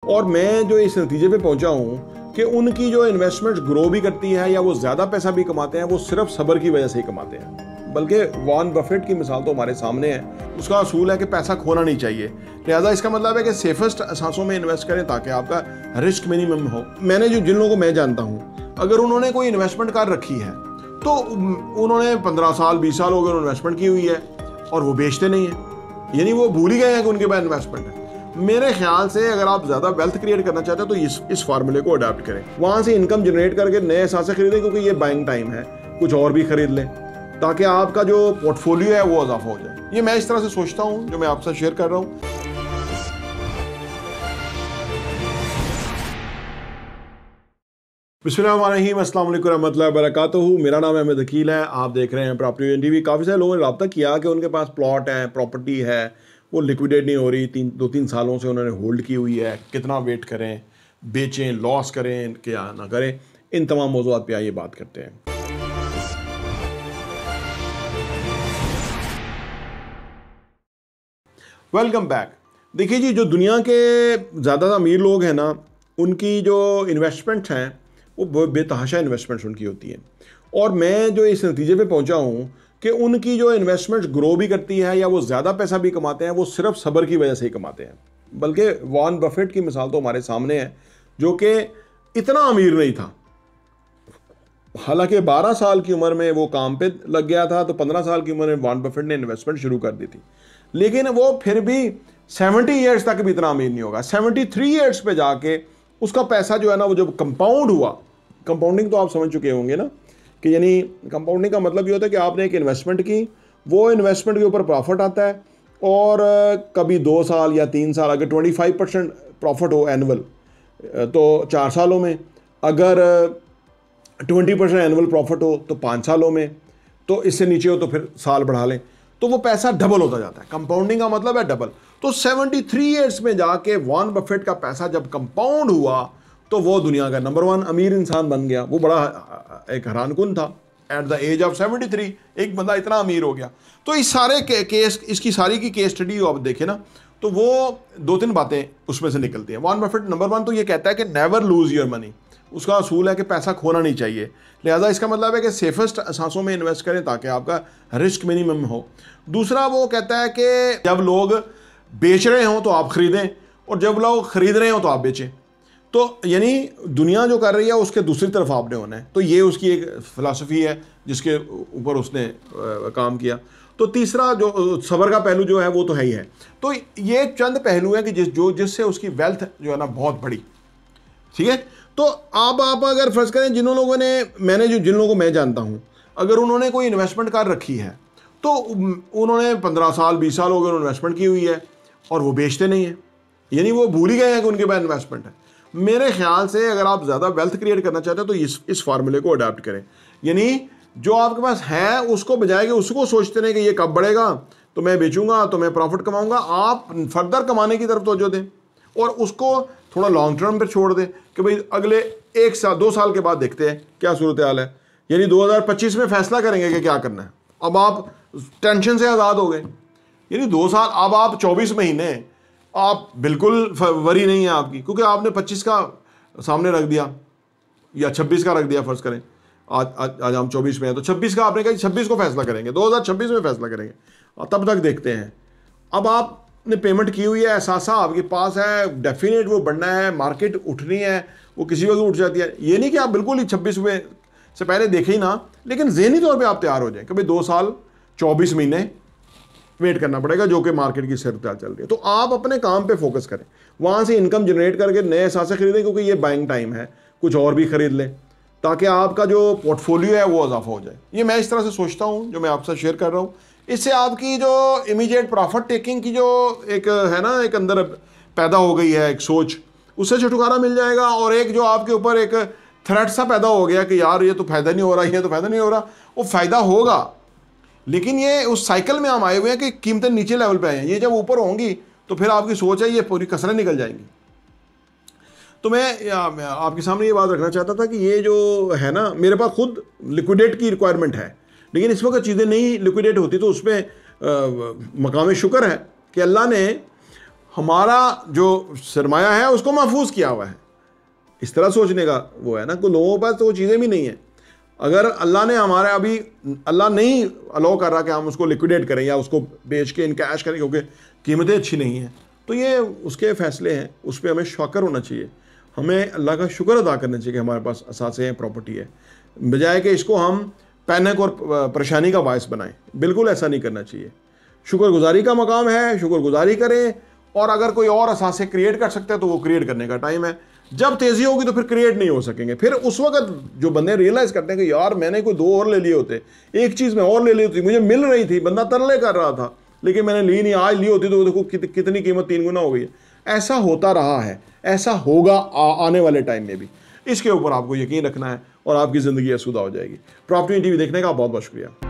और मैं जो इस नतीजे पे पहुंचा हूं कि उनकी जो इन्वेस्टमेंट ग्रो भी करती है या वो ज़्यादा पैसा भी कमाते हैं, वो सिर्फ सब्र की वजह से ही कमाते हैं। बल्कि वॉरेन बफेट की मिसाल तो हमारे सामने है। उसका असूल है कि पैसा खोना नहीं चाहिए, लिहाजा इसका मतलब है कि सेफेस्ट असासों में इन्वेस्ट करें ताकि आपका रिस्क मिनिमम हो। मैंने जिन लोगों को मैं जानता हूँ, अगर उन्होंने कोई इन्वेस्टमेंट कर रखी है तो उन्होंने 15 साल 20 साल हो गए इन्वेस्टमेंट की हुई है और वो बेचते नहीं है, यानी वो भूल ही गए हैं कि उनके पास इन्वेस्टमेंट है। मेरे ख्याल से अगर आप ज़्यादा वेल्थ क्रिएट करना चाहते हो तो इस फार्मूले को अडॉप्ट करें, वहाँ से इनकम जनरेट करके नए असासे खरीदें, क्योंकि ये बाइंग टाइम है, कुछ और भी खरीद लें ताकि आपका जो पोर्टफोलियो है वो इजाफा हो जाए। ये मैं इस तरह से सोचता हूँ जो मैं आपसे शेयर कर रहा हूँ। बिस्मिल्लाहिर्रहमानिर्रहीम, अस्सलाम वालेकुम रहमतुल्लाहि व बरकातुहू। मेरा नाम अहमद अकील है, आप देख रहे हैं प्रॉपर्टी टीवी। काफ़ी सारे लोगों ने रब्ता किया कि उनके पास प्लॉट है, प्रॉपर्टी है, वो लिक्विडेट नहीं हो रही, 2-3 सालों से उन्होंने होल्ड की हुई है, कितना वेट करें, बेचें, लॉस करें क्या ना करें। इन तमाम मौज़ूआत पे आइए बात करते हैं। Welcome back. देखिए जी, जो दुनिया के ज़्यादा अमीर लोग हैं ना, उनकी जो इन्वेस्टमेंट हैं वो बेतहाशा इन्वेस्टमेंट्स उनकी होती हैं। और मैं जो इस नतीजे पे पहुंचा हूं कि उनकी जो इन्वेस्टमेंट ग्रो भी करती है या वो ज़्यादा पैसा भी कमाते हैं, वो सिर्फ सब्र की वजह से ही कमाते हैं। बल्कि वॉरेन बफेट की मिसाल तो हमारे सामने है, जो कि इतना अमीर नहीं था, हालांकि 12 साल की उम्र में वो काम पे लग गया था, तो 15 साल की उम्र में वॉरेन बफेट ने इन्वेस्टमेंट शुरू कर दी थी, लेकिन वो फिर भी 70 ईयर्स तक भी इतना अमीर नहीं होगा। 73 ईयर्स पे जाके उसका पैसा जो है ना, वो जब कंपाउंड हुआ, कंपाउंडिंग तो आप समझ चुके होंगे ना, कि यानी कंपाउंडिंग का मतलब ये होता है कि आपने एक इन्वेस्टमेंट की, वो इन्वेस्टमेंट के ऊपर प्रॉफिट आता है, और कभी 2 साल या 3 साल, अगर 25% प्रॉफिट हो एनुअल तो 4 सालों में, अगर 20% एनुअल प्रॉफिट हो तो 5 सालों में, तो इससे नीचे हो तो फिर साल बढ़ा लें, तो वो पैसा डबल होता जाता है। कंपाउंडिंग का मतलब है डबल। तो 73 ईयर्स में जाके वॉरेन बफेट का पैसा जब कंपाउंड हुआ तो वो दुनिया का नंबर 1 अमीर इंसान बन गया। वो बड़ा एक हैरानकुन था। एट द एज ऑफ 73 एक बंदा इतना अमीर हो गया। तो इस सारे केस, इसकी सारी की केस स्टडी आप देखें ना, तो वो 2-3 बातें उसमें से निकलती हैं। वॉरेन बफेट नंबर 1 तो ये कहता है कि नेवर लूज योर मनी। उसका असूल है कि पैसा खोना नहीं चाहिए, लिहाजा इसका मतलब है कि सेफेस्ट असासों में इन्वेस्ट करें ताकि आपका रिस्क मिनिमम हो। दूसरा वो कहता है कि जब लोग बेच रहे हों तो आप खरीदें, और जब लोग खरीद रहे हों तो आप बेचें। तो यानी दुनिया जो कर रही है उसके दूसरी तरफ आपने होना है। तो ये उसकी एक फ़िलासफ़ी है जिसके ऊपर उसने काम किया। तो तीसरा जो सब्र का पहलू जो है वो तो है ही है। तो ये चंद पहलू हैं कि जिससे उसकी वेल्थ जो है ना बहुत बड़ी, ठीक है। तो आप अगर फर्ज करें, जिन लोगों को मैं जानता हूँ, अगर उन्होंने कोई इन्वेस्टमेंट कर रखी है तो उन्होंने 15 साल 20 साल हो गए इन्वेस्टमेंट की हुई है और वो बेचते नहीं है, यानी वो भूल ही गए हैं कि उनके पास इन्वेस्टमेंट है। मेरे ख्याल से अगर आप ज़्यादा वेल्थ क्रिएट करना चाहते हो तो इस फार्मूले को अडॉप्ट करें, यानी जो आपके पास है उसको बजाय कि उसको सोचते रहें कि ये कब बढ़ेगा तो मैं बेचूंगा तो मैं प्रॉफिट कमाऊंगा, आप फर्दर कमाने की तरफ तवज्जो दें और उसको थोड़ा लॉन्ग टर्म पर छोड़ दें कि भाई अगले 1 साल 2 साल के बाद देखते हैं क्या सूरत हाल है, यानी 2025 में फैसला करेंगे कि क्या करना है। अब आप टेंशन से आज़ाद हो गए, यानी 2 साल, अब आप 24 महीने आप बिल्कुल वरी नहीं है आपकी, क्योंकि आपने 25 का सामने रख दिया या 26 का रख दिया। फर्ज करें आज हम 24 में हैं, तो 26 का आपने कहा 26 को फैसला करेंगे, 2026 में फैसला करेंगे, और तब तक देखते हैं। अब आपने पेमेंट की हुई है, एहसास आपके पास है, डेफिनेट वो बढ़ना है, मार्केट उठनी है, वो किसी वक्त उठ जाती है। ये नहीं कि आप बिल्कुल ही 26 में से पहले देखें ही ना, लेकिन ज़हनी तौर पर आप तैयार हो जाएं कि भाई 2 साल 24 महीने वेट करना पड़ेगा, जो कि मार्केट की सरताल चल रही है। तो आप अपने काम पे फोकस करें, वहाँ से इनकम जनरेट करके नए असासे खरीदें, क्योंकि ये बाइंग टाइम है, कुछ और भी खरीद लें ताकि आपका जो पोर्टफोलियो है वो इजाफा हो जाए। ये मैं इस तरह से सोचता हूँ जो मैं आपसे शेयर कर रहा हूँ। इससे आपकी जो इमीडिएट प्रॉफिट टेकिंग की जो एक है ना, एक अंदर पैदा हो गई है एक सोच, उससे छुटकारा मिल जाएगा। और एक जो आपके ऊपर एक थ्रेट सा पैदा हो गया कि यार ये तो फ़ायदा नहीं हो रहा, ये तो फ़ायदा नहीं हो रहा, वो फ़ायदा होगा, लेकिन ये उस साइकिल में हम आए हुए हैं कि कीमतें नीचे लेवल पे आए हैं। ये जब ऊपर होंगी तो फिर आपकी सोच है ये पूरी कसरें निकल जाएंगी। तो मैं आपके सामने ये बात रखना चाहता था कि ये जो है ना, मेरे पास खुद लिक्विडेट की रिक्वायरमेंट है, लेकिन इस वक्त चीज़ें नहीं लिक्विडेट होती, तो उसमें मकाम शुक्र है कि अल्लाह ने हमारा जो सरमाया है उसको महफूज किया हुआ है। इस तरह सोचने का वो है ना, कि लोगों के पास तो वो चीज़ें भी नहीं है। अगर अल्लाह ने हमारे अभी अल्लाह नहीं अलाउ कर रहा कि हम उसको लिक्विडेट करें या उसको बेच के इनकैश करें क्योंकि कीमतें अच्छी नहीं हैं, तो ये उसके फ़ैसले हैं, उस पर हमें शौकर होना चाहिए। हमें अल्लाह का शुक्र अदा करना चाहिए कि हमारे पास असासे हैं, प्रॉपर्टी है, बजाय कि इसको हम पैनिक और परेशानी का बायस बनाएं। बिल्कुल ऐसा नहीं करना चाहिए। शुक्रगुजारी का मकाम है, शुक्रगुजारी करें, और अगर कोई और असासे क्रिएट कर सकते हैं तो वो क्रिएट करने का टाइम है। जब तेज़ी होगी तो फिर क्रिएट नहीं हो सकेंगे। फिर उस वक्त जो बंदे रियलाइज़ करते हैं कि यार मैंने कोई 2 और ले लिए होते, एक चीज़ मैं और ले ली होती, मुझे मिल रही थी, बंदा तरले कर रहा था, लेकिन मैंने ली नहीं, आज ली होती तो देखो कितनी कीमत 3 गुना हो गई है। ऐसा होता रहा है, ऐसा होगा आने वाले टाइम में भी। इसके ऊपर आपको यकीन रखना है और आपकी ज़िंदगी आसूदा हो जाएगी। प्रॉपर्टी टीवी देखने का बहुत बहुत शुक्रिया।